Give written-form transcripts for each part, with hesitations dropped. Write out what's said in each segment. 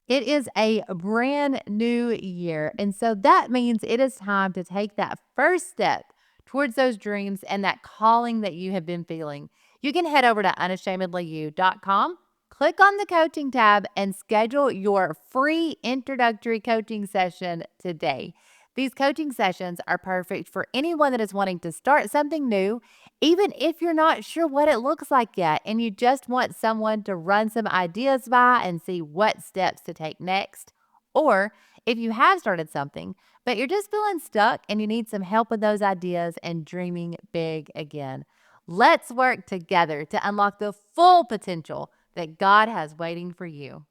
It is a brand new year. And so that means it is time to take that first step towards those dreams and that calling that you have been feeling. You can head over to unashamedlyu.com, click on the coaching tab, and schedule your free introductory coaching session today. These coaching sessions are perfect for anyone that is wanting to start something new, even if you're not sure what it looks like yet, and you just want someone to run some ideas by and see what steps to take next. Or if you have started something, but you're just feeling stuck and you need some help with those ideas and dreaming big again. Let's work together to unlock the full potential that God has waiting for you.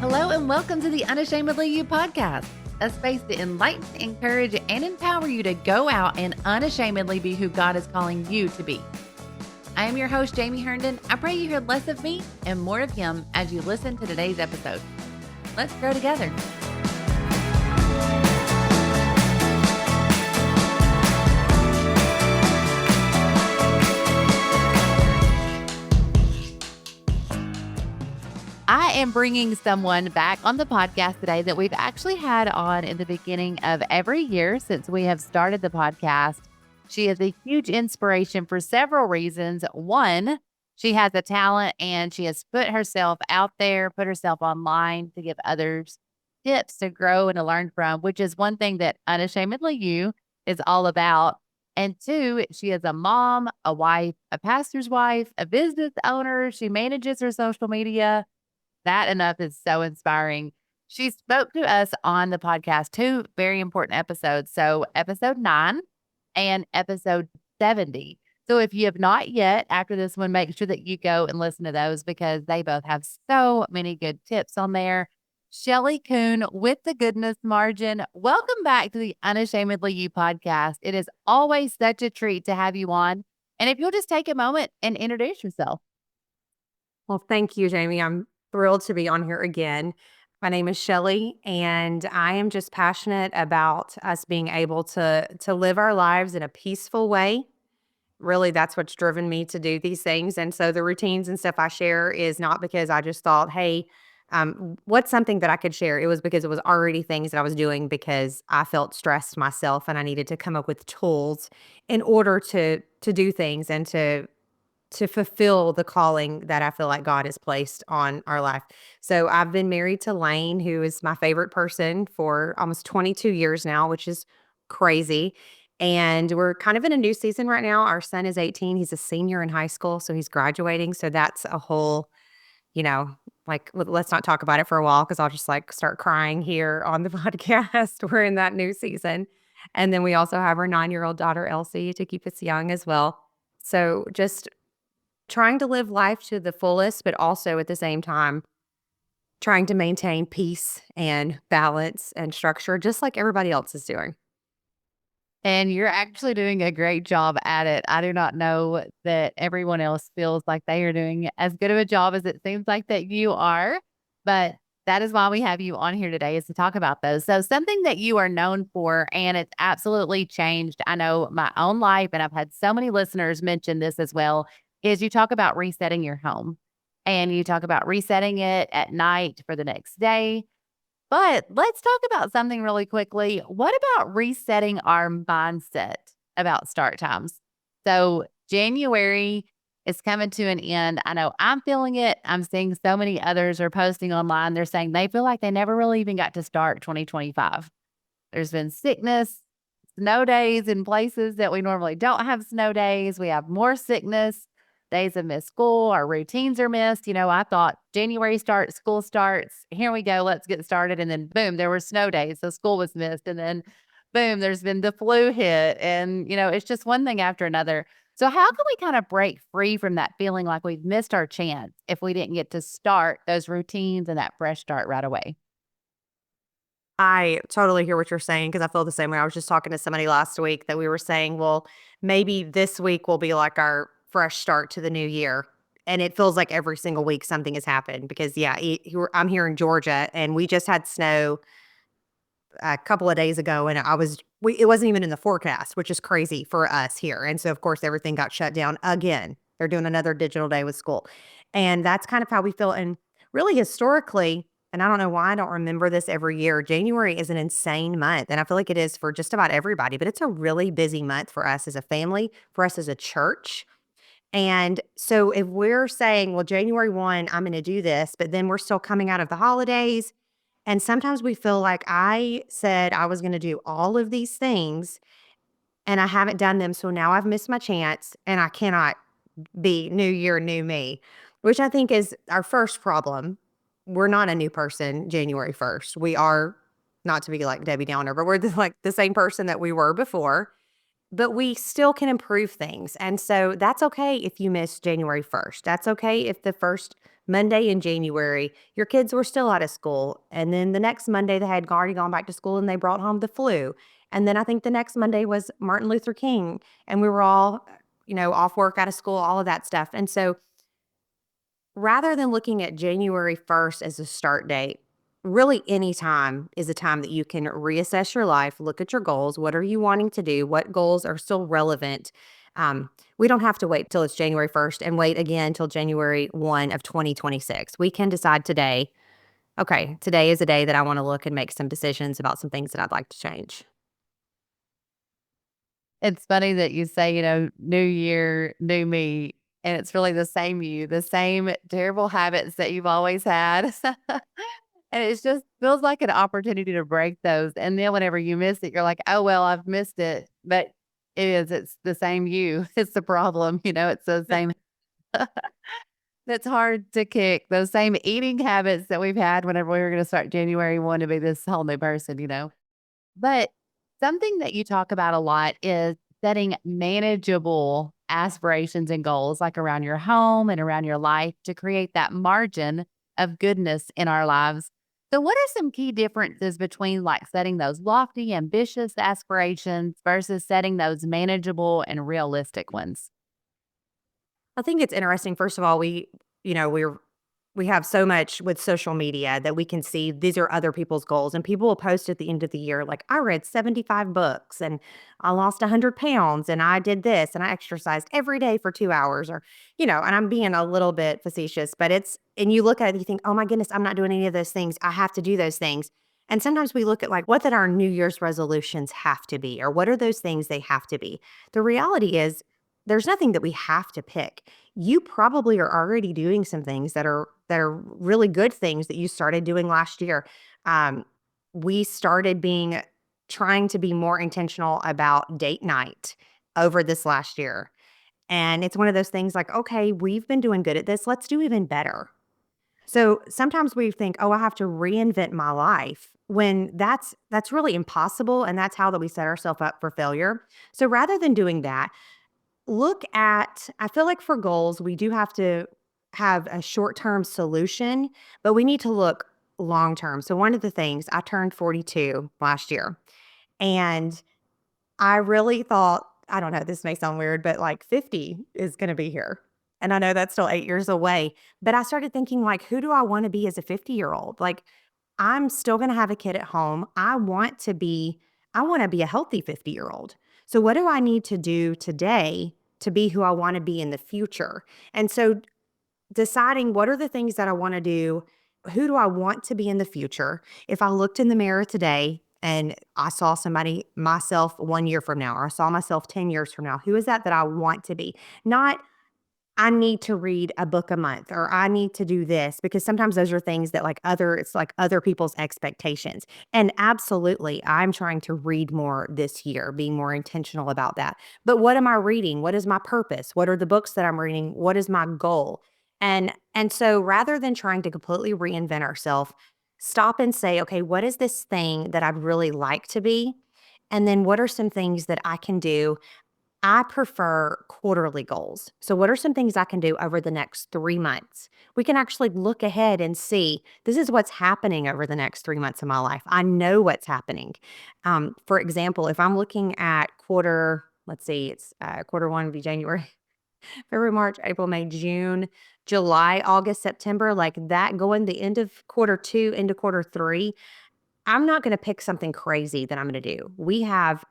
Hello, and welcome to the Unashamedly You podcast, a space to enlighten, encourage, and empower you to go out and unashamedly be who God is calling you to be. I am your host, Jamie Herndon. I pray you hear less of me and more of Him as you listen to today's episode. Let's grow together. I am bringing someone back on the podcast today that we've actually had on in the beginning of every year since we have started the podcast. She is a huge inspiration for several reasons. One, she has a talent and she has put herself out there, put herself online to give others tips to grow and to learn from, which is one thing that Unashamedly You is all about. And two, she is a mom, a wife, a pastor's wife, a business owner. She manages her social media. That enough is so inspiring. She spoke to us on the podcast, two very important episodes. So, episode 9 and episode 70. So, if you have not yet, after this one, make sure that you go and listen to those because they both have so many good tips on there. Shelley Coon with the Goodness Margin. Welcome back to the Unashamedly You podcast. It is always such a treat to have you on. And if you'll just take a moment and introduce yourself. Well, thank you, Jamie. I'm thrilled to be on here again. My name is Shelley, and I am just passionate about us being able to live our lives in a peaceful way. Really, that's what's driven me to do these things. And so the routines and stuff I share is not because I just thought, hey, what's something that I could share? It was because it was already things that I was doing because I felt stressed myself and I needed to come up with tools in order to do things and to fulfill the calling that I feel like God has placed on our life. So I've been married to Lane, who is my favorite person for almost 22 years now, which is crazy. And we're kind of in a new season right now. Our son is 18. He's a senior in high school, so he's graduating. So that's a whole, let's not talk about it for a while because I'll just like start crying here on the podcast. We're in that new season. And then we also have our 9-year-old daughter, Elsie, to keep us young as well. So just trying to live life to the fullest, but also at the same time, trying to maintain peace and balance and structure just like everybody else is doing. And you're actually doing a great job at it. I do not know that everyone else feels like they are doing as good of a job as it seems like that you are, but that is why we have you on here today is to talk about those. So something that you are known for, and it's absolutely changed. I know my own life, and I've had so many listeners mention this as well, is you talk about resetting your home and you talk about resetting it at night for the next day. But let's talk about something really quickly. What about resetting our mindset about start times? So, January is coming to an end. I know I'm feeling it. I'm seeing so many others are posting online. They're saying they feel like they never really even got to start 2025. There's been sickness, snow days in places that we normally don't have snow days. We have more sickness, days of missed school. Our routines are missed. I thought January starts, school starts. Here we go. Let's get started. And then boom, there were snow days. So school was missed. And then boom, there's been the flu hit. And, it's just one thing after another. So, how can we kind of break free from that feeling like we've missed our chance if we didn't get to start those routines and that fresh start right away? I totally hear what you're saying because I feel the same way. I was just talking to somebody last week that we were saying, well, maybe this week will be like our fresh start to the new year. And it feels like every single week something has happened because, yeah, I'm here in Georgia and we just had snow a couple of days ago, and it wasn't even in the forecast, which is crazy for us here. And so, of course, everything got shut down again. They're doing another digital day with school. And that's kind of how we feel. And really, historically, and I don't know why I don't remember this every year, January is an insane month. And I feel like it is for just about everybody, but it's a really busy month for us as a family, for us as a church. And so if we're saying, well, January 1, I'm going to do this, but then we're still coming out of the holidays. And sometimes we feel like I said I was going to do all of these things and I haven't done them. So now I've missed my chance and I cannot be new year, new me, which I think is our first problem. We're not a new person January 1st. We are, not to be like Debbie Downer, but we're like the same person that we were before, but we still can improve things. And so that's okay if you miss January 1st. That's okay if the first Monday in January, your kids were still out of school. And then the next Monday, they had already gone back to school and they brought home the flu. And then I think the next Monday was Martin Luther King and we were all, off work, out of school, all of that stuff. And so rather than looking at January 1st as a start date, really any time is a time that you can reassess your life, look at your goals. What are you wanting to do? What goals are still relevant? We don't have to wait till it's January 1st and wait again till January 1 of 2026. We can decide today, okay, today is a day that I want to look and make some decisions about some things that I'd like to change. It's funny that you say, new year, new me, and it's really the same you, the same terrible habits that you've always had. And it just feels like an opportunity to break those. And then whenever you miss it, you're like, oh, well, I've missed it. But it's the same you. It's the problem. It's the same. That's hard to kick. Those same eating habits that we've had whenever we were going to start January 1 to be this whole new person. But something that you talk about a lot is setting manageable aspirations and goals, like around your home and around your life, to create that margin of goodness in our lives. So, what are some key differences between like setting those lofty, ambitious aspirations versus setting those manageable and realistic ones? I think it's interesting. First of all, we have so much with social media that we can see these are other people's goals, and people will post at the end of the year like, I read 75 books and I lost 100 pounds and I did this and I exercised every day for 2 hours, or and I'm being a little bit facetious, but and you look at it and you think, oh my goodness, I'm not doing any of those things. I have to do those things. And sometimes we look at like, what did our New Year's resolutions have to be, or what are those things they have to be? The reality is there's nothing that we have to pick. You probably are already doing some things that are really good things that you started doing last year. Um, we started trying to be more intentional about date night over this last year. And it's one of those things like, okay, we've been doing good at this. Let's do even better. So sometimes we think, oh, I have to reinvent my life when that's really impossible. And that's how that we set ourselves up for failure. So rather than doing that, I feel like for goals, we do have to have a short-term solution, but we need to look long-term. So one of the things, I turned 42 last year, and I really thought, I don't know, this may sound weird, but like 50 is gonna be here. And I know that's still 8 years away, but I started thinking like, who do I wanna be as a 50-year-old? Like, I'm still gonna have a kid at home. I wanna be a healthy 50-year-old. So what do I need to do today to be who I wanna be in the future? And so deciding what are the things that I wanna do, who do I want to be in the future? If I looked in the mirror today and I saw myself 1 year from now, or I saw myself 10 years from now, who is that I want to be? Not I need to read a book a month, or I need to do this, because sometimes those are things that it's like other people's expectations. And absolutely, I'm trying to read more this year, being more intentional about that. But what am I reading? What is my purpose? What are the books that I'm reading? What is my goal? And so rather than trying to completely reinvent ourselves, stop and say, okay, what is this thing that I'd really like to be? And then what are some things that I can do? I prefer quarterly goals. So, what are some things I can do over the next 3 months? We can actually look ahead and see this is what's happening over the next 3 months of my life. I know what's happening. For example, if I'm looking at let's see, it's quarter one would be January, February, March, April, May, June, July, August, September, like that going the end of quarter two into quarter three. I'm not going to pick something crazy that I'm going to do. We have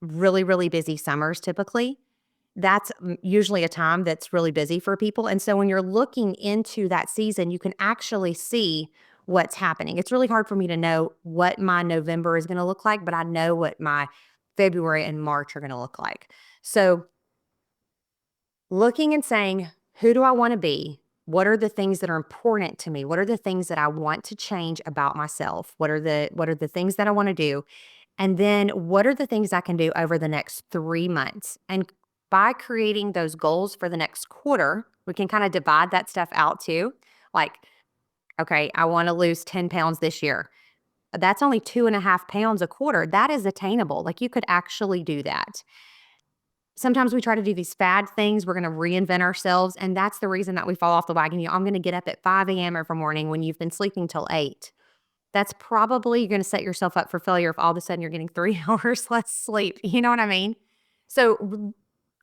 really, really busy summers typically. That's usually a time that's really busy for people. And so when you're looking into that season, you can actually see what's happening. It's really hard for me to know what my November is going to look like, but I know what my February and March are going to look like. So looking and saying, who do I want to be? What are the things that are important to me? What are the things that I want to change about myself? What are the things that I want to do? And then what are the things I can do over the next 3 months? And by creating those goals for the next quarter, we can kind of divide that stuff out too. Like, okay, I want to lose 10 pounds this year. That's only 2.5 pounds a quarter. That is attainable. Like, you could actually do that. Sometimes we try to do these fad things. We're going to reinvent ourselves. And that's the reason that we fall off the wagon. I'm going to get up at 5 a.m. every morning when you've been sleeping till 8. That's probably you're going to set yourself up for failure if all of a sudden you're getting 3 hours less sleep. You know what I mean? So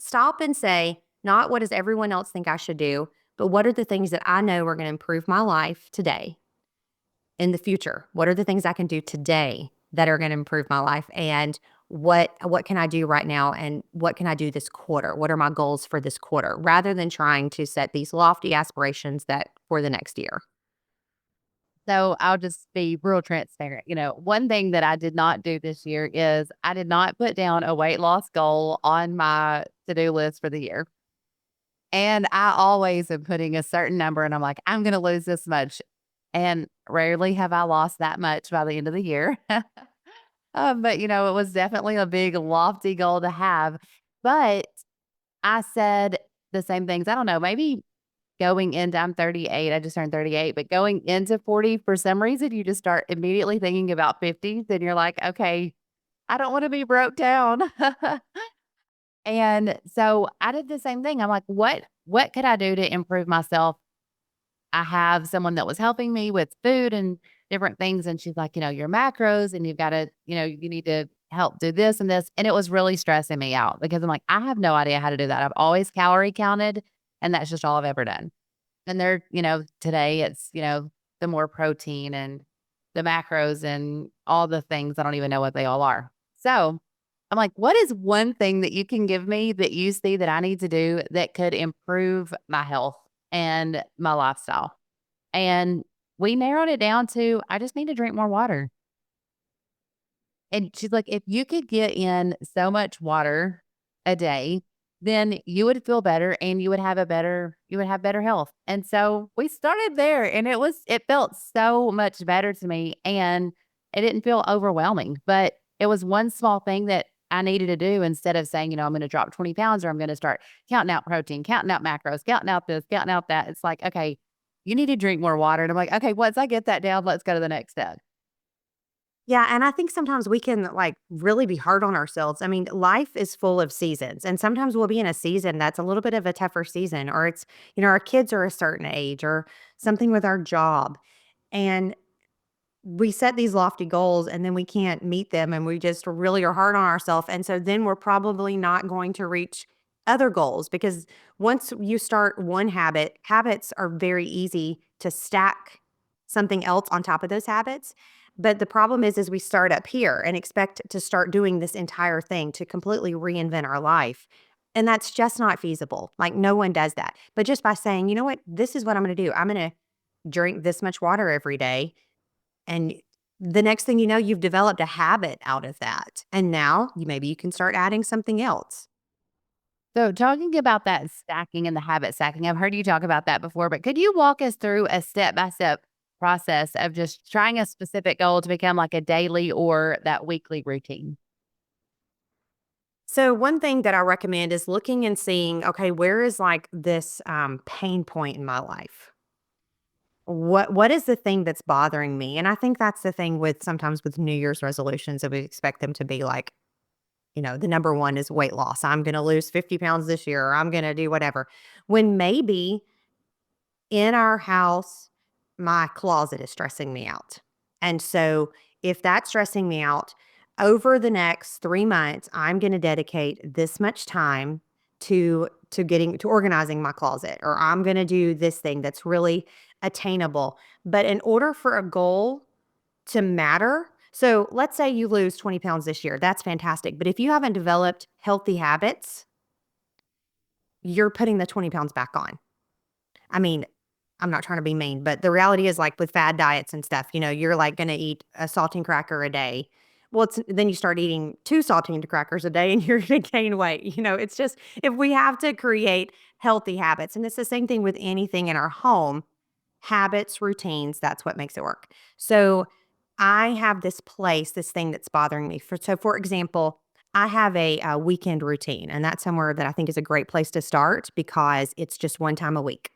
stop and say, not what does everyone else think I should do, but what are the things that I know are going to improve my life today in the future? What are the things I can do today that are going to improve my life? And what can I do right now? And what can I do this quarter? What are my goals for this quarter? Rather than trying to set these lofty aspirations that for the next year. So I'll just be real transparent. One thing that I did not do this year is I did not put down a weight loss goal on my to-do list for the year. And I always am putting a certain number and I'm like, I'm going to lose this much. And rarely have I lost that much by the end of the year. But it was definitely a big lofty goal to have. But I said the same things. I don't know, maybe going into I'm 38, I just turned 38, but going into 40, for some reason, you just start immediately thinking about 50s and you're like, okay, I don't want to be broke down. And so I did the same thing. I'm like, what could I do to improve myself? I have someone that was helping me with food and different things. And she's like, your macros and you've got to, you need to help do this and this. And it was really stressing me out because I'm like, I have no idea how to do that. I've always calorie counted and that's just all I've ever done. And they're, today it's, the more protein and the macros and all the things. I don't even know what they all are. So I'm like, what is one thing that you can give me that you see that I need to do that could improve my health and my lifestyle? And we narrowed it down to I just need to drink more water. And she's like, if you could get in so much water a day, then you would feel better and you would have better health. And so we started there and it felt so much better to me and it didn't feel overwhelming, but it was one small thing that I needed to do instead of saying, I'm going to drop 20 pounds or I'm going to start counting out protein, counting out macros, counting out this, counting out that. It's like, okay, you need to drink more water. And I'm like, okay, once I get that down, let's go to the next step. Yeah, and I think sometimes we can, like, really be hard on ourselves. I mean, life is full of seasons, and sometimes we'll be in a season that's a little bit of a tougher season, or it's, our kids are a certain age or something with our job, and we set these lofty goals and then we can't meet them and we just really are hard on ourselves. And so then we're probably not going to reach other goals because once you start one habit, habits are very easy to stack something else on top of those habits. But the problem is we start up here and expect to start doing this entire thing to completely reinvent our life. And that's just not feasible. Like, no one does that. But just by saying, you know what, this is what I'm going to do. I'm going to drink this much water every day, and the next thing you know, you've developed a habit out of that. And now maybe you can start adding something else. So, talking about that stacking and the habit stacking, I've heard you talk about that before, but could you walk us through a step by step process of just trying a specific goal to become like a daily or that weekly routine? So, one thing that I recommend is looking and seeing, okay, where is like this pain point in my life? What is the thing that's bothering me? And I think that's the thing with sometimes with New Year's resolutions that we expect them to be like, the number one is weight loss. I'm going to lose 50 pounds this year, or I'm going to do whatever. When maybe in our house, my closet is stressing me out. And so if that's stressing me out, over the next 3 months, I'm going to dedicate this much time to organizing my closet, or I'm going to do this thing that's really attainable. But in order for a goal to matter, So let's say you lose 20 pounds this year. That's fantastic. But if you haven't developed healthy habits, you're putting the 20 pounds back on. I mean, I'm not trying to be mean, but the reality is like with fad diets and stuff, you're like going to eat a saltine cracker a day. Well, then you start eating two saltine crackers a day and you're going to gain weight. It's just if we have to create healthy habits, and it's the same thing with anything in our home, habits, routines, that's what makes it work. So I have this thing that's bothering me. For example, I have a weekend routine, and that's somewhere that I think is a great place to start because it's just one time a week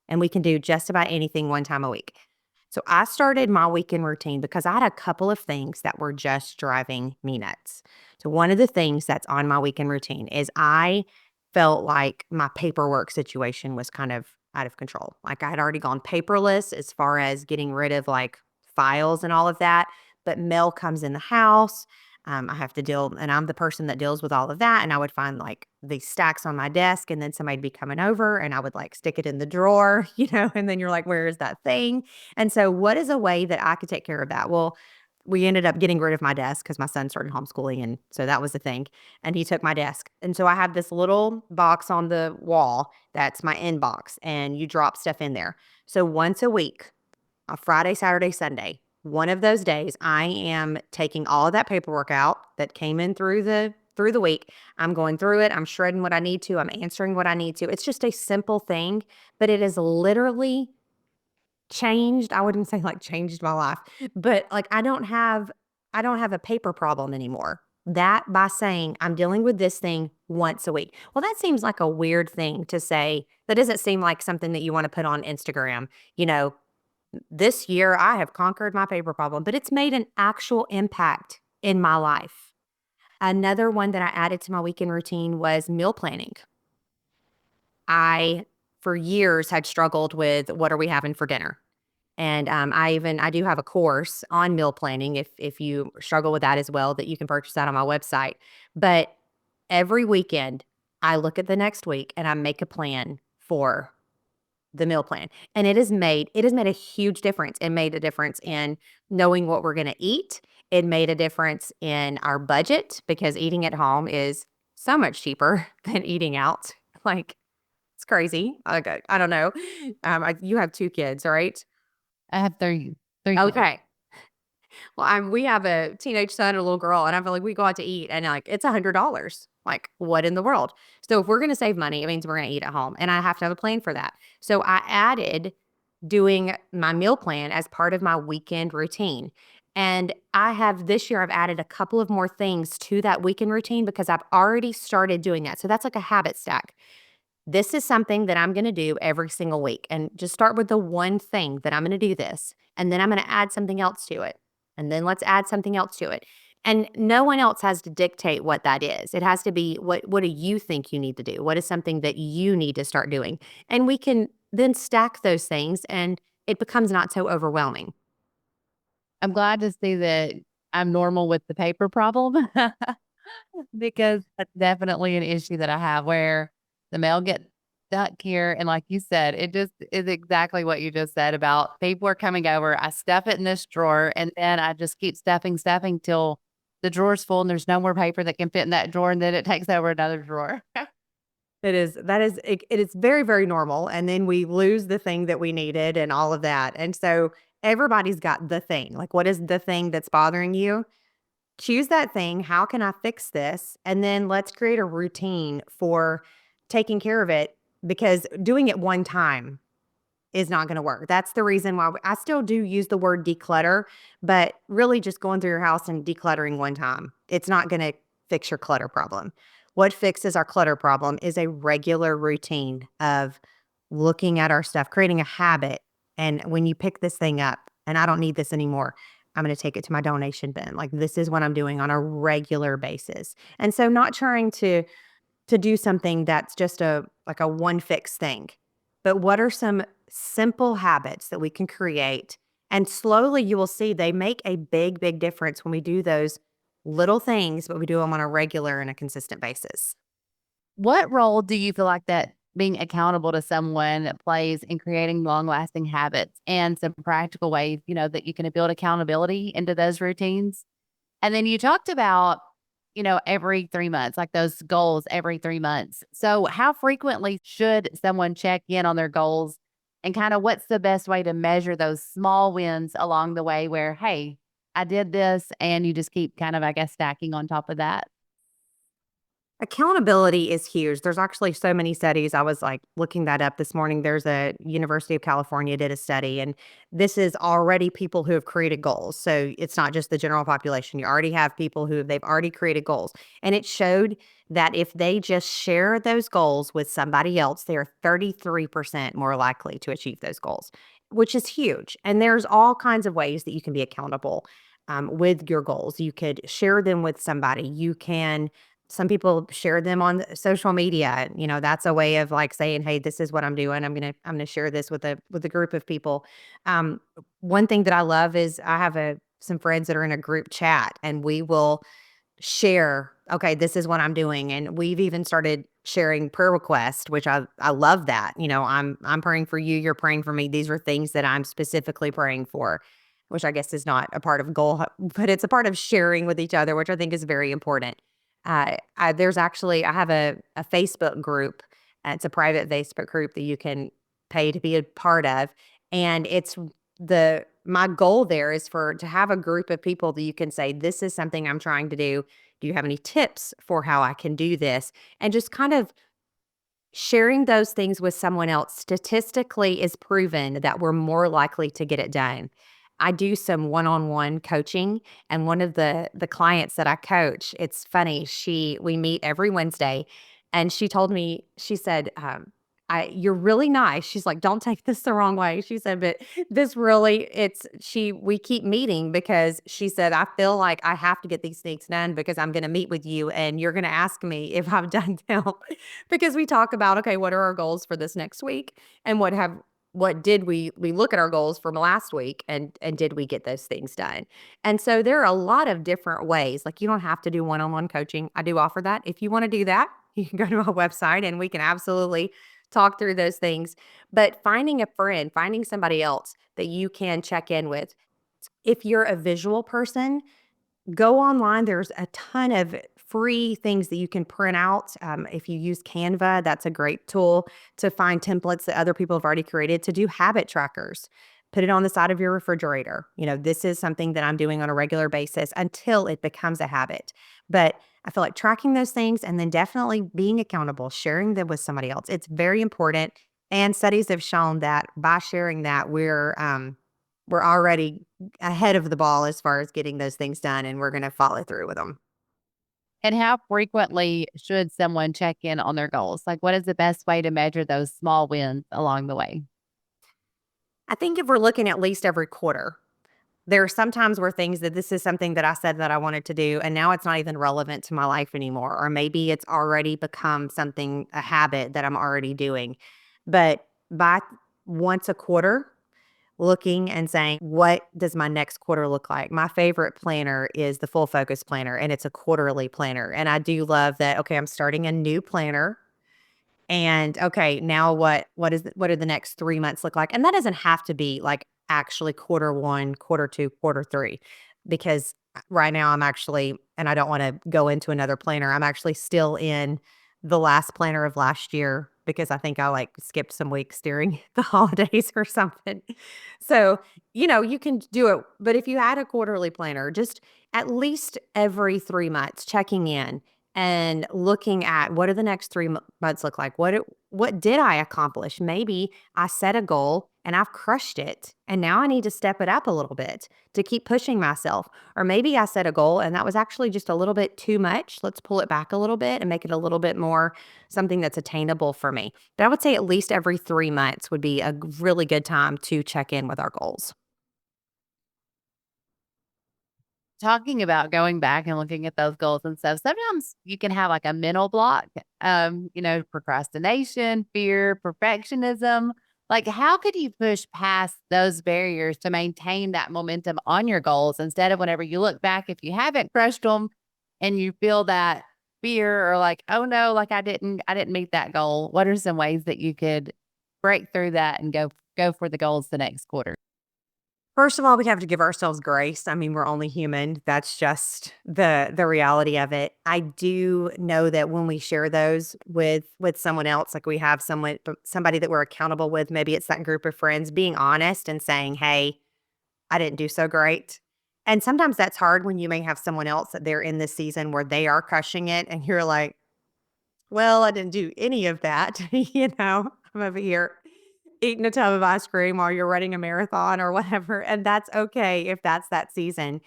and we can do just about anything one time a week. So I started my weekend routine because I had a couple of things that were just driving me nuts. So one of the things that's on my weekend routine is I felt like my paperwork situation was kind of out of control. Like I had already gone paperless as far as getting rid of like files and all of that, but mail comes in the house. I have to deal, and I'm the person that deals with all of that. And I would find like these stacks on my desk, and then somebody'd be coming over, and I would like stick it in the drawer, and then you're like, where is that thing? And so, what is a way that I could take care of that? Well, we ended up getting rid of my desk because my son started homeschooling. And so that was the thing. And he took my desk. And so I have this little box on the wall that's my inbox, and you drop stuff in there. So once a week, a Friday, Saturday, Sunday, one of those days, I am taking all of that paperwork out that came in through the week. I'm going through it. I'm shredding what I need to. I'm answering what I need to. It's just a simple thing, but it has literally changed. I wouldn't say like changed my life, but like I don't have a paper problem anymore. That by saying I'm dealing with this thing once a week. Well, that seems like a weird thing to say. That doesn't seem like something that you want to put on Instagram. This year I have conquered my paper problem, but it's made an actual impact in my life. Another one that I added to my weekend routine was meal planning. I, for years, had struggled with what are we having for dinner? And I do have a course on meal planning if you struggle with that as well, that you can purchase that on my website. But every weekend, I look at the next week and I make a plan for the meal plan. And it has made a huge difference. It made a difference in knowing what we're going to eat. It made a difference in our budget because eating at home is so much cheaper than eating out. Like it's crazy. I don't know. You have two kids, right? I have three kids. Okay. Well, we have a teenage son and a little girl, and I feel like we go out to eat, and like it's $100. Like, what in the world? So if we're going to save money, it means we're going to eat at home, and I have to have a plan for that. So I added doing my meal plan as part of my weekend routine. And this year, I've added a couple of more things to that weekend routine because I've already started doing that. So that's like a habit stack. This is something that I'm going to do every single week, and just start with the one thing that I'm going to do this, and then I'm going to add something else to it. And then let's add something else to it. And no one else has to dictate what that is. It has to be what do you think you need to do? What is something that you need to start doing? And we can then stack those things and it becomes not so overwhelming. I'm glad to see that I'm normal with the paper problem because that's definitely an issue that I have where the mail gets stuck here. And like you said, it just is exactly what you just said about people are coming over. I stuff it in this drawer and then I just keep stuffing till the drawer's full and there's no more paper that can fit in that drawer. And then it takes over another drawer. It is very, very normal. And then we lose the thing that we needed and all of that. And so everybody's got the thing. Like, what is the thing that's bothering you? Choose that thing. How can I fix this? And then let's create a routine for taking care of it because doing it one time is not going to work. That's the reason why I still do use the word declutter, but really just going through your house and decluttering one time, it's not going to fix your clutter problem. What fixes our clutter problem is a regular routine of looking at our stuff, creating a habit. And when you pick this thing up and I don't need this anymore, I'm going to take it to my donation bin. Like this is what I'm doing on a regular basis. And so not trying to do something that's just a one fix thing. But what are some simple habits that we can create? And slowly you will see they make a big, big difference when we do those little things, but we do them on a regular and a consistent basis. What role do you feel like that being accountable to someone plays in creating long lasting habits and some practical ways, that you can build accountability into those routines. And then you talked about, every 3 months, like those goals every 3 months. So, how frequently should someone check in on their goals? And kind of what's the best way to measure those small wins along the way where, hey, I did this, and you just keep kind of, I guess, stacking on top of that? Accountability is huge. There's actually so many studies. I was like looking that up this morning. There's a University of California did a study, and this is already people who have created goals. So it's not just the general population. You already have people who they've already created goals. And it showed that if they just share those goals with somebody else, they are 33% more likely to achieve those goals, which is huge. And there's all kinds of ways that you can be accountable with your goals. You could share them with somebody. You can some people share them on social media. That's a way of like saying, "Hey, this is what I'm doing. I'm gonna share this with a group of people." Um, One thing that I love is I have some friends that are in a group chat, and we will share, "Okay, this is what I'm doing," and we've even started sharing prayer requests, which I love that. I'm praying for you, you're praying for me. These are things that I'm specifically praying for, which I guess is not a part of goal, but it's a part of sharing with each other, which I think is very important. There's actually I have a Facebook group. It's a private Facebook group that you can pay to be a part of, and it's the my goal there is for to have a group of people that you can say, "This is something I'm trying to do. Do you have any tips for how I can do this?" And just kind of sharing those things with someone else statistically is proven that we're more likely to get it done. I do some one-on-one coaching, and one of the clients that I coach, it's funny, we meet every Wednesday, and she told me, she said, "You're really nice." She's like, "Don't take this the wrong way." She said, "But this really we keep meeting because," she said, "I feel like I have to get these things done because I'm gonna meet with you and you're gonna ask me if I've done them." Because we talk about, okay, what are our goals for this next week? And what did we look at our goals from last week, and did we get those things done? And so there are a lot of different ways. Like, you don't have to do one-on-one coaching. I do offer that. If you want to do that, you can go to my website and we can absolutely talk through those things. But finding a friend, finding somebody else that you can check in with. If you're a visual person, go online. There's a ton of free things that you can print out. If you use Canva, that's a great tool to find templates that other people have already created to do habit trackers. Put it on the side of your refrigerator. This is something that I'm doing on a regular basis until it becomes a habit. But I feel like tracking those things and then definitely being accountable, sharing them with somebody else. It's very important. And studies have shown that by sharing that, we're already ahead of the ball as far as getting those things done, and we're gonna follow through with them. And how frequently should someone check in on their goals? Like, what is the best way to measure those small wins along the way? I think if we're looking at least every quarter, there are some times where things that this is something that I said that I wanted to do, and now it's not even relevant to my life anymore, or maybe it's already become a habit that I'm already doing. But by once a quarter, looking and saying, "What does my next quarter look like?" My favorite planner is the Full Focus Planner, and it's a quarterly planner, and I do love that, okay, I'm starting a new planner, and, okay, now what do the next 3 months look like? And that doesn't have to be, like, actually quarter 1, quarter 2, quarter 3, because right now I'm actually and I don't wanna go into another planner, I'm actually still in the last planner of last year because I think I, like, skipped some weeks during the holidays or something. So, you can do it, but if you had a quarterly planner, just at least every 3 months checking in and looking at what do the next 3 months look like? What did I accomplish? Maybe I set a goal and I've crushed it, and now I need to step it up a little bit to keep pushing myself. Or maybe I set a goal and that was actually just a little bit too much. Let's pull it back a little bit and make it a little bit more something that's attainable for me. But I would say at least every 3 months would be a really good time to check in with our goals. Talking about going back and looking at those goals and stuff, sometimes you can have like a mental block, procrastination, fear, perfectionism. Like, how could you push past those barriers to maintain that momentum on your goals instead of whenever you look back, if you haven't crushed them and you feel that fear or like, oh no, like I didn't meet that goal? What are some ways that you could break through that and go for the goals the next quarter? First of all, we have to give ourselves grace. I mean, we're only human. That's just the reality of it. I do know that when we share those with someone else, like we have somebody that we're accountable with, maybe it's that group of friends, being honest and saying, "Hey, I didn't do so great." And sometimes that's hard when you may have someone else that they're in this season where they are crushing it and you're like, "Well, I didn't do any of that." I'm over here eating a tub of ice cream while you're running a marathon or whatever, and that's okay if that's that season.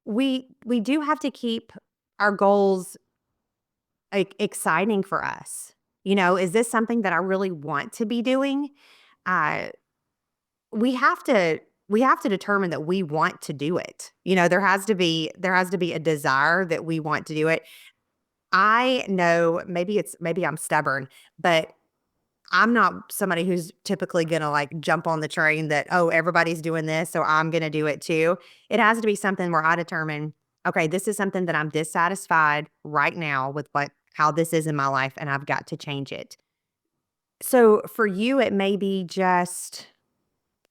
We do have to keep our goals, like, exciting for us. Is this something that I really want to be doing? Uh, we have to we have to determine that we want to do it. There has to be a desire that we want to do it. I know maybe I'm stubborn, but I'm not somebody who's typically gonna, like, jump on the train that, "Oh, everybody's doing this, so I'm gonna do it too." It has to be something where I determine, "Okay, this is something that I'm dissatisfied right now with how this is in my life, and I've got to change it." So, for you, it may be just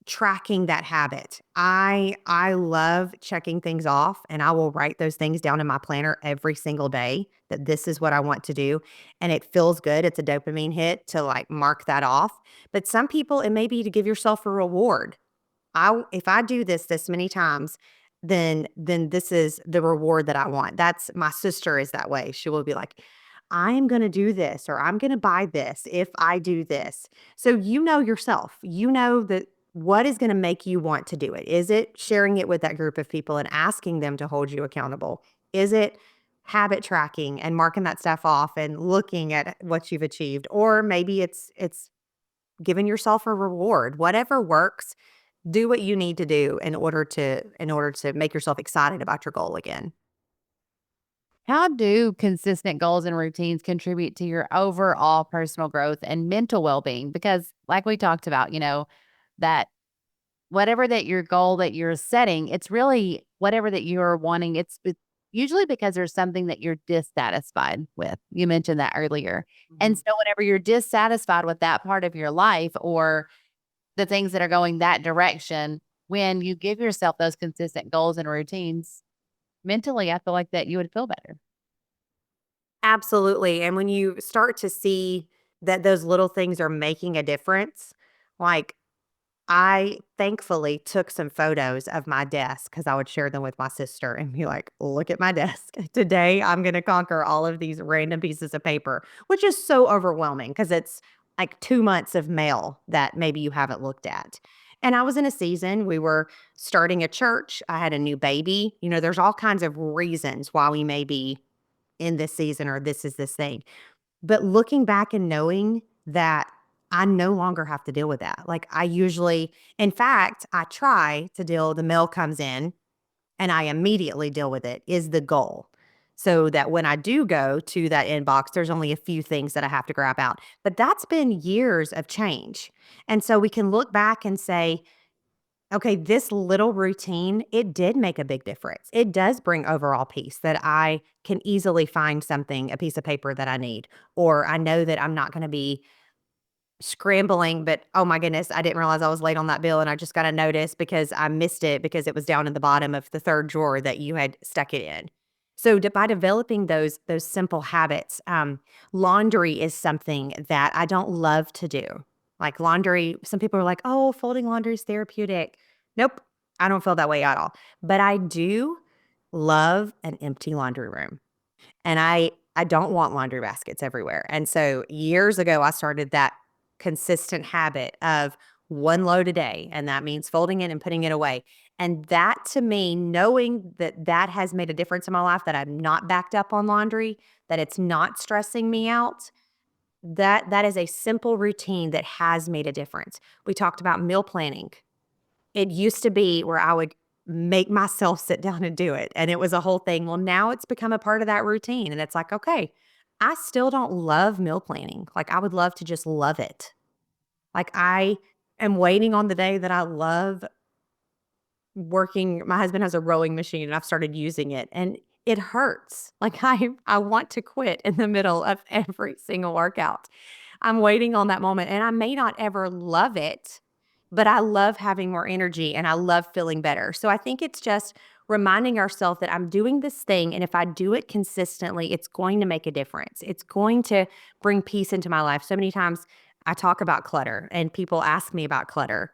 tracking that habit. I love checking things off, and I will write those things down in my planner every single day that this is what I want to do, and it feels good. It's a dopamine hit to, like, mark that off. But some people, it may be to give yourself a reward. If I do this many times, then this is the reward that I want. That's my sister is that way. She will be like, "I'm gonna do this," or "I'm gonna buy this if I do this." So you know yourself. You know that what is gonna make you want to do it. Is it sharing it with that group of people and asking them to hold you accountable? Is it habit tracking and marking that stuff off and looking at what you've achieved? Or maybe it's giving yourself a reward. Whatever works, do what you need to do in order to make yourself excited about your goal again. How do consistent goals and routines contribute to your overall personal growth and mental well-being? Because like we talked about, that whatever that your goal that you're setting, it's really whatever that you're wanting. It's usually because there's something that you're dissatisfied with. You mentioned that earlier. And Mhm. so whenever you're dissatisfied with that part of your life or the things that are going that direction, when you give yourself those consistent goals and routines, mentally, I feel like that you would feel better. Absolutely, and when you start to see that those little things are making a difference, like I thankfully took some photos of my desk because I would share them with my sister and be like, "Look at my desk. Today, I'm gonna conquer all of these random pieces of paper," which is so overwhelming because it's like 2 months of mail that maybe you haven't looked at. And I was in a season, we were starting a church, I had a new baby, there's all kinds of reasons why we may be in this season or this is this thing. But looking back and knowing that I no longer have to deal with that. Like I usually in fact, I try to deal the mail comes in and I immediately deal with it is the goal. So that when I do go to that inbox, there's only a few things that I have to grab out. But that's been years of change. And so we can look back and say, okay, this little routine, it did make a big difference. It does bring overall peace that I can easily find something, a piece of paper that I need, or I know that I'm not going to be scrambling, but oh my goodness, I didn't realize I was late on that bill and I just got a notice because I missed it because it was down in the bottom of the third drawer that you had stuck it in. So by developing those simple habits, laundry is something that I don't love to do. Like laundry, some people are like, "Oh, folding laundry is therapeutic." Nope, I don't feel that way at all. But I do love an empty laundry room. And I don't want laundry baskets everywhere, and so years ago, I started that consistent habit of 1 load a day, and that means folding it and putting it away, and that to me, knowing that that has made a difference in my life, that I'm not backed up on laundry, that it's not stressing me out, that is a simple routine that has made a difference. We talked about meal planning. It used to be where I would make myself sit down and do it, and it was a whole thing. Well, now it's become a part of that routine, and it's like, okay, I still don't love meal planning. Like, I would love to just love it. Like, I am waiting on the day that I love working. My husband has a rowing machine, and I've started using it, and it hurts. Like I want to quit in the middle of every single workout. I'm waiting on that moment and I may not ever love it, but I love having more energy and I love feeling better. So I think it's just reminding ourselves that I'm doing this thing and if I do it consistently, it's going to make a difference. It's going to bring peace into my life. So many times I talk about clutter and people ask me about clutter.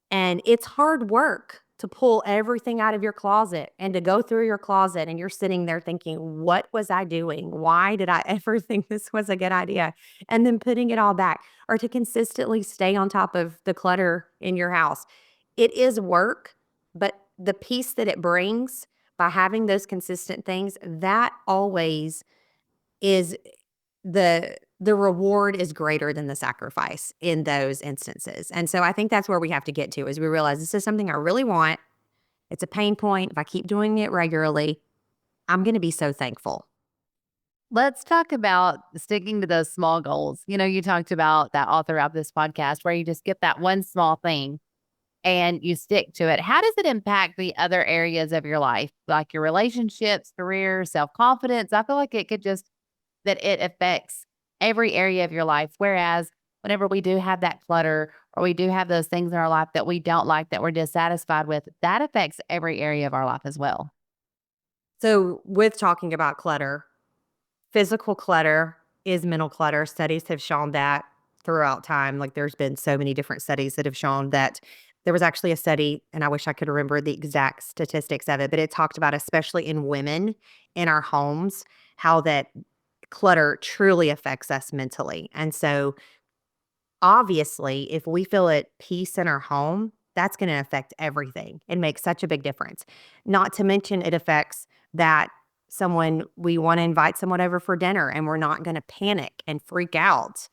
And it's hard work to pull everything out of your closet and to go through your closet and you're sitting there thinking, what was I doing? Why did I ever think this was a good idea? And then putting it all back or to consistently stay on top of the clutter in your house. It is work, but the peace that it brings by having those consistent things, that always is the reward is greater than the sacrifice in those instances. And so I think that's where we have to get to is we realize this is something I really want. It's a pain point. If I keep doing it regularly, I'm going to be so thankful. Let's talk about sticking to those small goals. You talked about that all throughout this podcast where you just get that one small thing and you stick to it. How does it impact the other areas of your life, like your relationships, career, self confidence? I feel like it could just that it affects every area of your life. Whereas whenever we do have that clutter or we do have those things in our life that we don't like, that we're dissatisfied with, that affects every area of our life as well. So, with talking about clutter, physical clutter is mental clutter. Studies have shown that throughout time. Like, there's been so many different studies that have shown that there was actually a study, and I wish I could remember the exact statistics of it, but it talked about, especially in women in our homes, how that clutter truly affects us mentally. And so, obviously, if we feel at peace in our home, that's going to affect everything and make such a big difference. Not to mention, it affects that someone we want to invite someone over for dinner and we're not going to panic and freak out.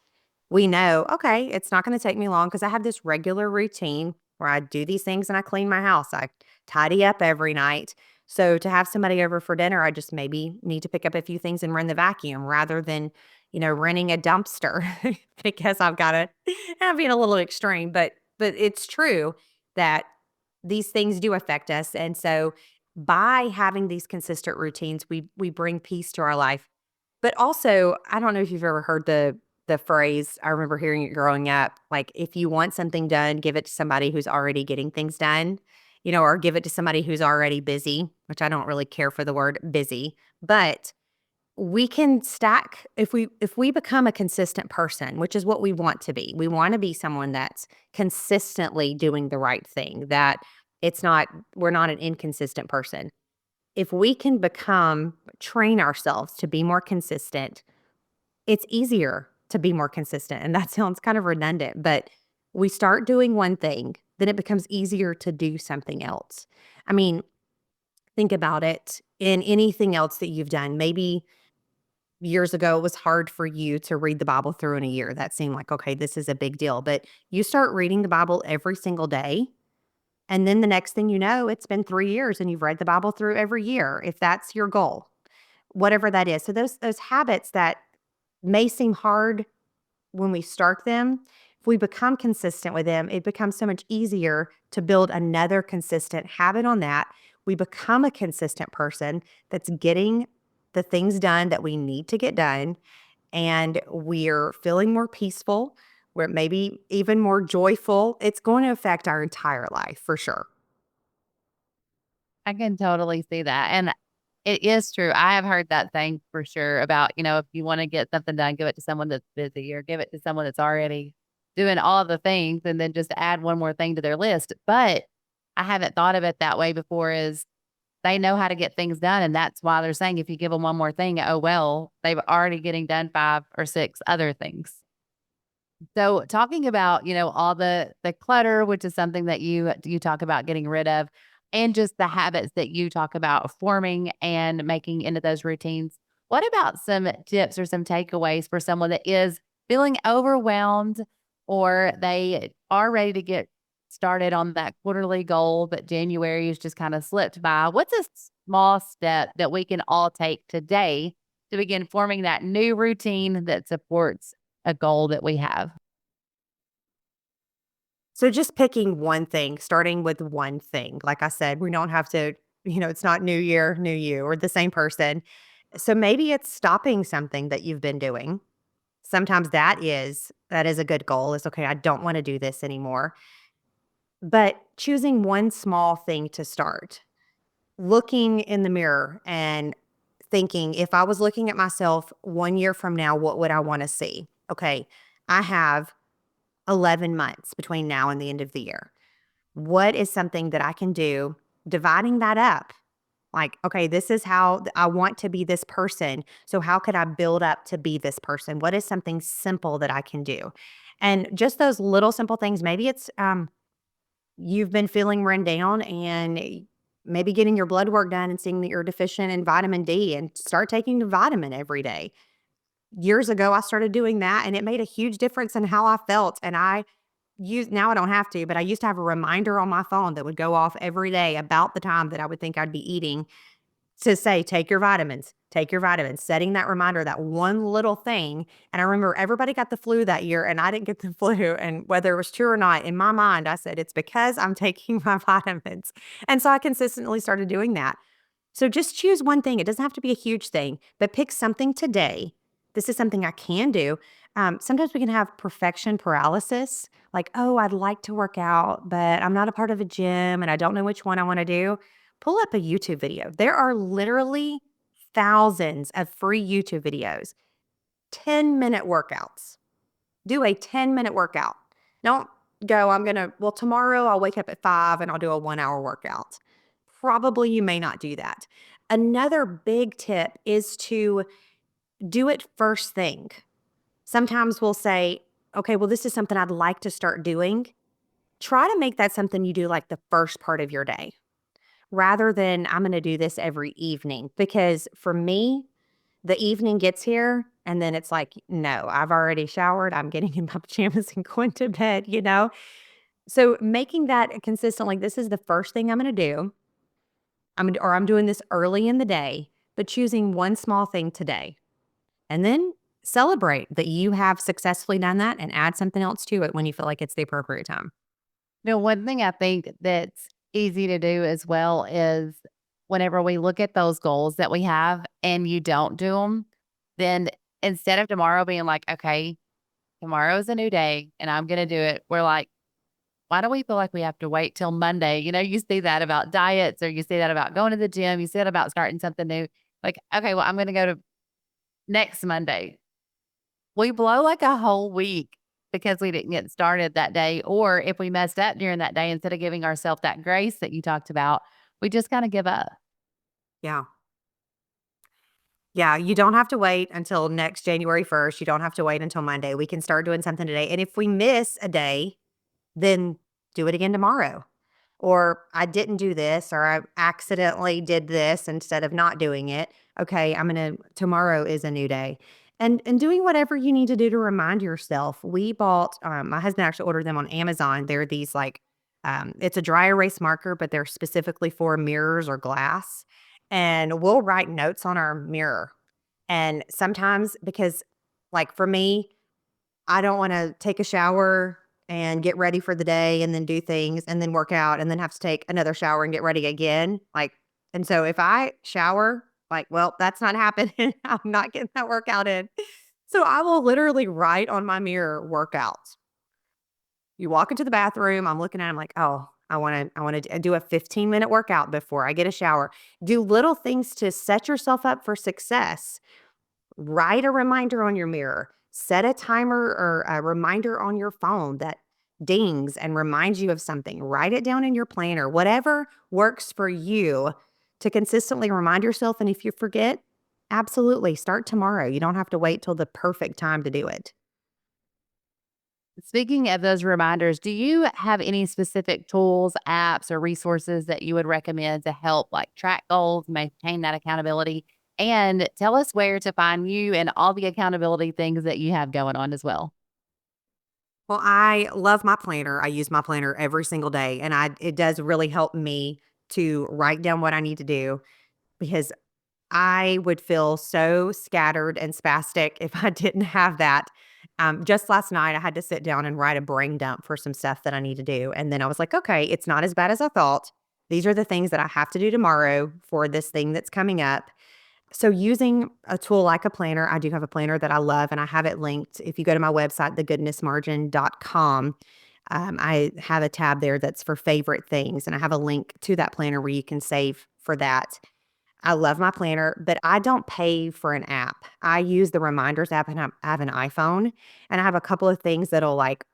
We know, okay, it's not going to take me long because I have this regular routine where I do these things and I clean my house. I tidy up every night. So to have somebody over for dinner, I just maybe need to pick up a few things and run the vacuum rather than, renting a dumpster because I've got to, I'm being a little extreme, but it's true that these things do affect us. And so by having these consistent routines, we bring peace to our life. But also, I don't know if you've ever heard the phrase, I remember hearing it growing up, like, if you want something done, give it to somebody who's already getting things done, or give it to somebody who's already busy, which I don't really care for the word busy, but we can stack if we become a consistent person, which is what we want to be. We want to be someone that's consistently doing the right thing, that it's not we're not an inconsistent person. If we can train ourselves to be more consistent, it's easier to be more consistent, and that sounds kind of redundant, but we start doing one thing, then it becomes easier to do something else. I mean, think about it in anything else that you've done. Maybe years ago, it was hard for you to read the Bible through in a year. That seemed like, okay, this is a big deal, but you start reading the Bible every single day, and then the next thing you know, it's been 3 years and you've read the Bible through every year, if that's your goal, whatever that is. So those habits that may seem hard when we start them, if we become consistent with them, it becomes so much easier to build another consistent habit on that. We become a consistent person that's getting the things done that we need to get done, and we're feeling more peaceful. We're maybe even more joyful. It's going to affect our entire life for sure. I can totally see that. And it is true. I have heard that thing for sure about, if you want to get something done, give it to someone that's busy or give it to someone that's already doing all the things and then just add one more thing to their list. But I haven't thought of it that way before is they know how to get things done. And that's why they're saying if you give them one more thing, oh, well, they've already getting done 5 or 6 other things. So talking about, all the clutter, which is something that you talk about getting rid of, and just the habits that you talk about forming and making into those routines. What about some tips or some takeaways for someone that is feeling overwhelmed or they are ready to get started on that quarterly goal, but January has just kind of slipped by? What's a small step that we can all take today to begin forming that new routine that supports a goal that we have? So just picking one thing, starting with one thing. Like I said, we don't have to it's not new year, new you, or the same person. So maybe it's stopping something that you've been doing. Sometimes that is a good goal. Is okay, I don't want to do this anymore. But choosing one small thing to start, looking in the mirror and thinking, if I was looking at myself 1 year from now, what would I want to see? Okay, I have 11 months between now and the end of the year. What is something that I can do? Dividing that up. Like, okay, this is how I want to be this person. So, how could I build up to be this person? What is something simple that I can do? And just those little simple things. Maybe it's you've been feeling run down and maybe getting your blood work done and seeing that you're deficient in vitamin D and start taking the vitamin every day. Years ago, I started doing that and it made a huge difference in how I felt. And now I don't have to, but I used to have a reminder on my phone that would go off every day about the time that I would think I'd be eating to say, take your vitamins, setting that reminder, that one little thing. And I remember everybody got the flu that year and I didn't get the flu. And whether it was true or not, in my mind, I said, it's because I'm taking my vitamins. And so I consistently started doing that. So just choose one thing. It doesn't have to be a huge thing, but pick something today. This is something I can do. Sometimes we can have perfection paralysis, like, oh, I'd like to work out, but I'm not a part of a gym and I don't know which one I want to do. Pull up a YouTube video. There are literally thousands of free YouTube videos, 10-minute workouts. Do a 10-minute workout. Don't go, well, tomorrow I'll wake up at 5 and I'll do a 1 hour workout. Probably you may not do that. Another big tip is to do it first thing. Sometimes we'll say, okay, well, this is something I'd like to start doing. Try to make that something you do like the first part of your day rather than I'm going to do this every evening. Because for me, the evening gets here and then it's like, no, I've already showered. I'm getting in my pajamas and going to bed. So making that consistent, like this is the first thing I'm going to do. I'm doing this early in the day, but choosing one small thing today and then celebrate that you have successfully done that and add something else to it when you feel like it's the appropriate time. One thing I think that's easy to do as well is whenever we look at those goals that we have and you don't do them, then instead of tomorrow being like, okay, tomorrow is a new day and I'm going to do it, we're like, why do we feel like we have to wait till Monday? You see that about diets or you see that about going to the gym, you see that about starting something new. Like, okay, well, I'm going to go to next Monday. We blow like a whole week because we didn't get started that day. Or if we messed up during that day, instead of giving ourselves that grace that you talked about, we just kind of give up. Yeah. Yeah, you don't have to wait until next January 1st. You don't have to wait until Monday. We can start doing something today. And if we miss a day, then do it again tomorrow. Or I didn't do this, or I accidentally did this instead of not doing it. Okay, tomorrow is a new day. And doing whatever you need to do to remind yourself. We bought, my husband actually ordered them on Amazon. They're these like, it's a dry erase marker, but they're specifically for mirrors or glass. And we'll write notes on our mirror. And sometimes because like for me, I don't wanna take a shower and get ready for the day and then do things and then work out and then have to take another shower and get ready again, and so if I shower, like, well, that's not happening. I'm not getting that workout in. So I will literally write on my mirror, "Workouts." You walk into the bathroom, I'm looking at it, I'm like, "Oh, I wanna do a 15-minute workout before I get a shower." Do little things to set yourself up for success. Write a reminder on your mirror. Set a timer or a reminder on your phone that dings and reminds you of something. Write it down in your planner, whatever works for you to consistently remind yourself. And if you forget, absolutely start tomorrow. You don't have to wait till the perfect time to do it. Speaking of those reminders, do you have any specific tools, apps, or resources that you would recommend to help like track goals, maintain that accountability, and tell us where to find you and all the accountability things that you have going on as well? Well, I love my planner. I use my planner every single day, and it does really help me to write down what I need to do because I would feel so scattered and spastic if I didn't have that. Just last night, I had to sit down and write a brain dump for some stuff that I need to do. And then I was like, okay, it's not as bad as I thought. These are the things that I have to do tomorrow for this thing that's coming up. So using a tool like a planner, I do have a planner that I love and I have it linked. If you go to my website, thegoodnessmargin.com, I have a tab there that's for favorite things, and I have a link to that planner where you can save for that. I love my planner, but I don't pay for an app. I use the reminders app, and I have an iPhone, and I have a couple of things that'll like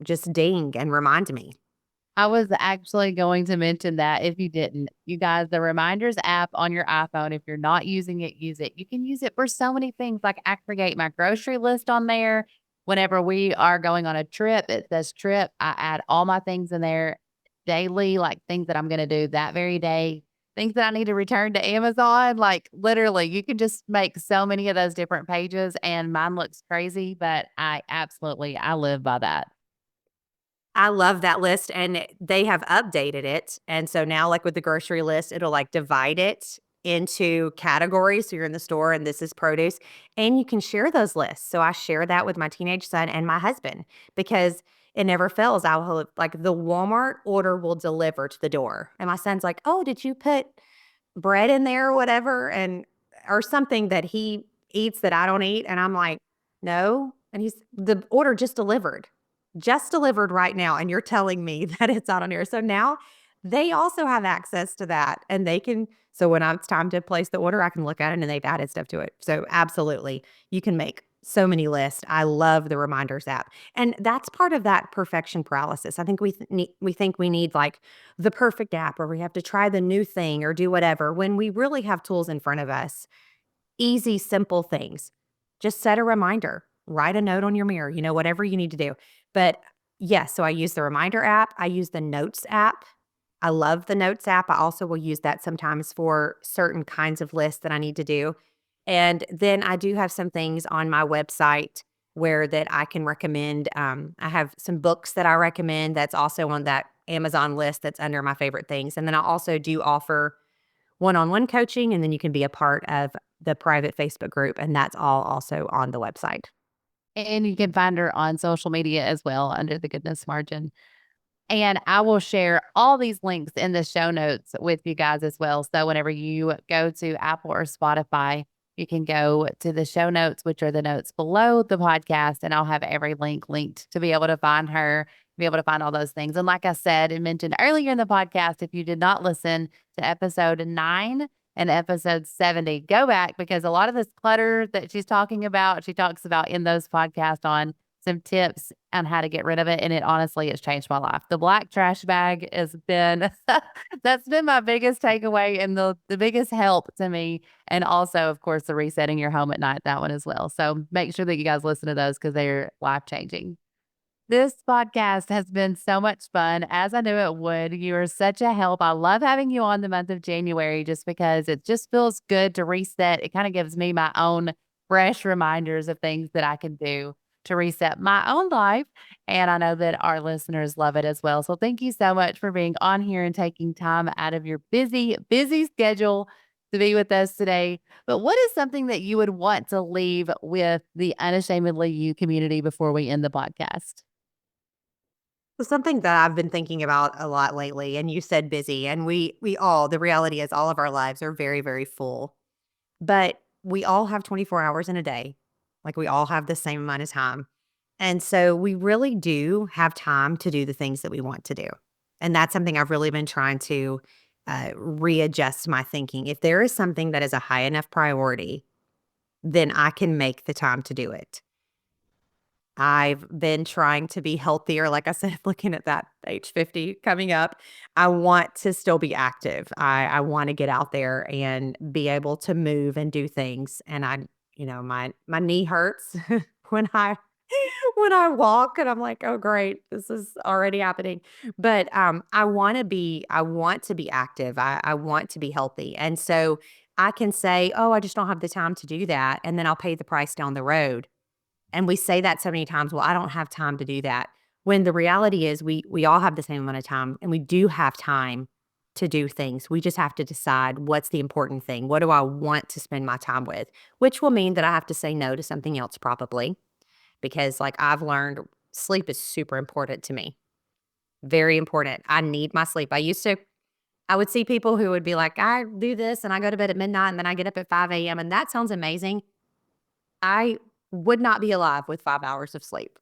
just ding and remind me. I was actually going to mention that if you didn't. You guys, the reminders app on your iPhone, if you're not using it, use it. You can use it for so many things. Like I create my grocery list on there. Whenever we are going on a trip, it says trip. I add all my things in there daily, like things that I'm going to do that very day, things that I need to return to Amazon. Like literally, you can just make so many of those different pages, and mine looks crazy, but I live by that. I love that list, and they have updated it, and so now, like, with the grocery list, it'll, like, divide it into categories, so you're in the store and this is produce, and you can share those lists, so I share that with my teenage son and my husband because it never fails. I will like, the Walmart order will deliver to the door, and my son's like, "Oh, did you put bread in there or whatever and or something that he eats that I don't eat?" And I'm like, "No." And he's the order just delivered right now. And you're telling me that it's not on here. So now they also have access to that and they can. So when it's time to place the order, I can look at it and they've added stuff to it. So absolutely, you can make so many lists. I love the reminders app. And that's part of that perfection paralysis. I think we think we need like the perfect app or we have to try the new thing or do whatever when we really have tools in front of us. Easy, simple things. Just set a reminder, write a note on your mirror, whatever you need to do. But yes, so I use the reminder app. I use the notes app. I love the notes app. I also will use that sometimes for certain kinds of lists that I need to do. And then I do have some things on my website where that I can recommend. I have some books that I recommend that's also on that Amazon list that's under my favorite things. And then I also do offer one-on-one coaching, and then you can be a part of the private Facebook group, and that's all also on the website. And you can find her on social media as well under the Goodness Margin. And I will share all these links in the show notes with you guys as well. So whenever you go to Apple or Spotify, you can go to the show notes, which are the notes below the podcast, and I'll have every link linked to be able to find her, be able to find all those things. And like I said and mentioned earlier in the podcast, if you did not listen to episode 9 and episode 70, go back because a lot of this clutter that she's talking about, she talks about in those podcasts on some tips on how to get rid of it. And it honestly has changed my life. The black trash bag has been, that's been my biggest takeaway and the biggest help to me. And also, of course, the resetting your home at night, that one as well. So make sure that you guys listen to those because they're life changing. This podcast has been so much fun, as I knew it would. You are such a help. I love having you on the month of January just because it just feels good to reset. It kind of gives me my own fresh reminders of things that I can do to reset my own life. And I know that our listeners love it as well. So thank you so much for being on here and taking time out of your busy, busy schedule to be with us today. But what is something that you would want to leave with the Unashamedly You community before we end the podcast? So something that I've been thinking about a lot lately, and you said busy, and we all the reality is all of our lives are very, very full. But we all have 24 hours in a day. Like we all have the same amount of time. And so we really do have time to do the things that we want to do. And that's something I've really been trying to readjust my thinking. If there is something that is a high enough priority, then I can make the time to do it. I've been trying to be healthier. Like I said, looking at that age 50 coming up, I want to still be active. I want to get out there and be able to move and do things. And my knee hurts when I when I walk and I'm like, oh great, this is already happening. But I want to be active. I want to be healthy. And so I can say, oh, I just don't have the time to do that. And then I'll pay the price down the road, and we say that so many times, "Well, I don't have time to do that." When the reality is we all have the same amount of time, and we do have time to do things. We just have to decide what's the important thing. What do I want to spend my time with? Which will mean that I have to say no to something else probably, because, like, I've learned sleep is super important to me. Very important. I need my sleep. I used to I would see people who would be like, I do this and I go to bed at midnight and then I get up at 5 a.m. and that sounds amazing. I would not be alive with 5 hours of sleep.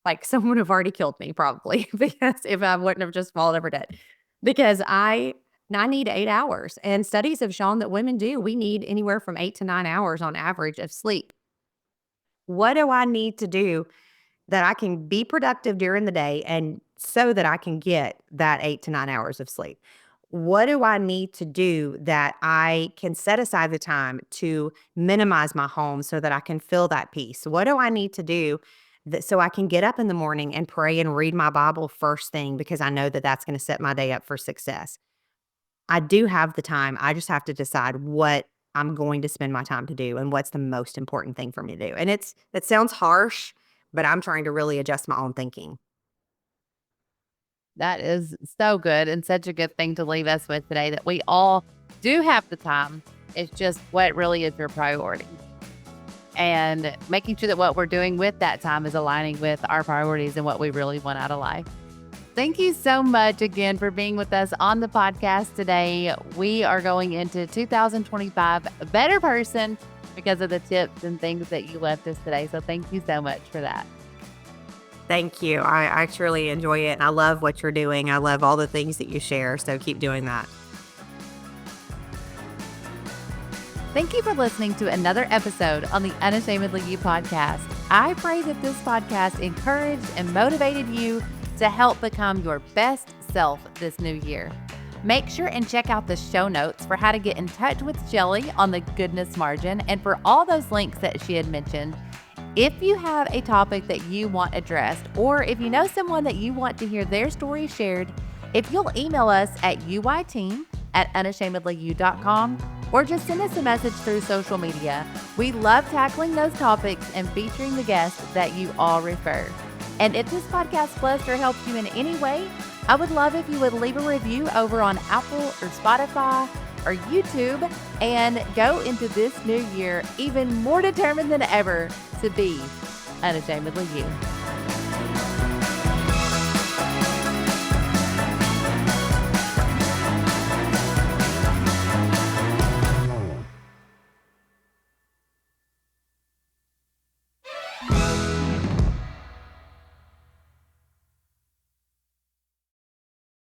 Like someone would have already killed me probably because if I wouldn't have just fallen over dead. Because I need 8 hours. And studies have shown that women do. We need anywhere from 8 to 9 hours on average of sleep. What do I need to do that I can be productive during the day and so that I can get that 8 to 9 hours of sleep? What do I need to do that I can set aside the time to minimize my home so that I can feel that peace? What do I need to do so I can get up in the morning and pray and read my Bible first thing because I know that that's going to set my day up for success? I do have the time. I just have to decide what I'm going to spend my time to do and what's the most important thing for me to do. And it sounds harsh, but I'm trying to really adjust my own thinking. That is so good and such a good thing to leave us with today, that we all do have the time. It's just what really is your priority. And making sure that what we're doing with that time is aligning with our priorities and what we really want out of life. Thank you so much again for being with us on the podcast today. We are going into 2025 a better person because of the tips and things that you left us today. So thank you so much for that. Thank you. I truly enjoy it. And I love what you're doing. I love all the things that you share. So keep doing that. Thank you for listening to another episode on the Unashamedly You podcast. I pray that this podcast encouraged and motivated you to help become your best self this new year. Make sure and check out the show notes for how to get in touch with Shelley on the goodness margin and for all those links that she had mentioned. If you have a topic that you want addressed, or if you know someone that you want to hear their story shared, if you'll email us at uyteam@unashamedlyu.com or just send us a message through social media. We love tackling those topics and featuring the guests that you all refer. And if this podcast blessed or helped you in any way, I would love if you would leave a review over on Apple or Spotify or YouTube and go into this new year even more determined than ever to be unashamedly you.